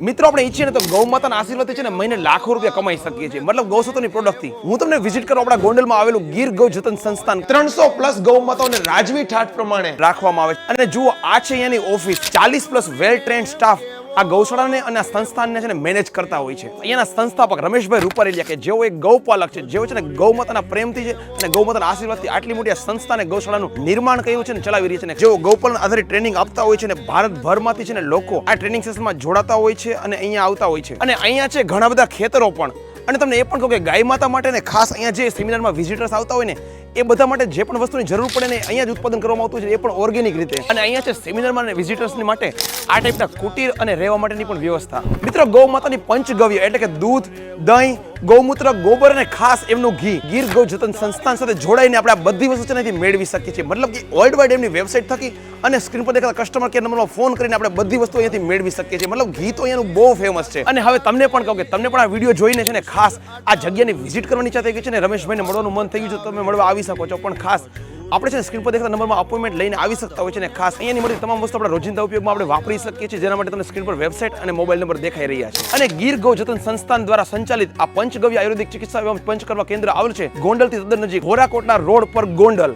મિત્રો આપણે ઈચ્છીએ ને તો ગૌ માતાના આશીર્વાદથી છે ને મહિને લાખો રૂપિયા કમાઈ શકીએ છીએ, મતલબ ગૌસતોની પ્રોડક્ટથી. હું તમને વિઝિટ કરું આપણા ગોંડલમાં આવેલું ગીર ગૌ જતન સંસ્થાન. 300+ ગૌ માતાઓને રાજવી ઠાઠ પ્રમાણે રાખવામાં આવે છે. અને જુઓ, આ છે અહીંયાની ઓફિસ. 40+ વેલ ટ્રેન્ડ સ્ટાફ આ ગૌશાળાને અને આ સંસ્થાનને છે ને મેનેજ કરતા હોય છે. અહીંયાના સંસ્થાપક રમેશભાઈ રૂપારેલિયા, કે જેઓ એક ગૌપાલક છે, જેઓ છે ને ગૌ માતાના પ્રેમથી છે અને ગૌ માતાના આશીર્વાદથી આટલી મોટી આ સંસ્થાને ગૌશાળાનું નિર્માણ કર્યું છે ને ચલાવી રહી છે. ને જેઓ ગૌપાલન આધારિત ટ્રેનિંગ આપતા હોય છે ને ભારતભરમાંથી છે ને લોકો આ ટ્રેનિંગ સેશનમાં જોડાતા હોય છે અને અહીંયા આવતા હોય છે. અને અહીંયા છે ઘણા બધા ખેતરો પણ. અને તમને એ પણ કહું કે ગાય માતા માટે ને ખાસ અહીંયા જે સેમિનારમાં વિઝિટર્સ આવતા હોય ને એ બધા માટે જે પણ વસ્તુની જરૂર પડે ને અહીંયા જ ઉત્પાદન કરવામાં આવતું છે, એ પણ ઓર્ગેનિક રીતે. અને અહીંયા છે સેમિનારમાં અને વિઝિટર્સની માટે આ ટાઈપના કુટીર અને રહેવા માટેની પણ વ્યવસ્થા. મિત્રો, ગૌ માતાની પંચગવ્ય એટલે કે દૂધ, દહીં, ગૌમૂત્ર, ગોબર અને ખાસ એમનું ઘી ગીર ગૌ જતન સંસ્થાન સાથે જોડાઈને આપણે આ બધી વસ્તુ છે મેળવી શકીએ છીએ. મતલબ કે વર્લ્ડ વાઇડ એમની વેબસાઇટ થકી અને સ્ક્રીન પર દેખાતા કસ્ટમર કેર નંબરમાં ફોન કરીને આપણે બધી વસ્તુ અહીંયાથી મેળવી શકીએ છીએ. મતલબ ઘી તો અહીંયાનું બહુ ફેમસ છે. અને હવે તમને પણ કહું કે તમને પણ આ વિડીયો જોઈને છે ને ખાસ આ જગ્યાની વિઝિટ કરવાની ઈચ્છા થઈ ગઈ છે ને રમેશભાઈને મળવાનું મન થઈ ગયું છે, તમે મળવા આવી શકો છો. પણ ખાસ આપણે છે ને સ્ક્રીન પર દેખાતા નંબરમાં અપોઇન્ટમેન્ટ લઈને આવી શકતા હોય છે. ને ખાસ અહીંયાની મળતી તમામ વસ્તુ આપણે રોજિંદા ઉપયોગમાં આપણે વાપરી શકીએ છીએ, જેના માટે તમને સ્ક્રીન પર વેબસાઇટ અને મોબાઈલ નંબર દેખાઈ રહ્યા છે. અને ગીર ગૌ જતન સંસ્થાન દ્વારા સંચાલિત આ પંચગવ્ય આયુર્વેદિક ચિકિત્સા એવં પંચકર્મ કેન્દ્ર આવેલું છે ગોંડલથી તદ્દન નજીક, હોરાકોટના રોડ પર ગોંડલ.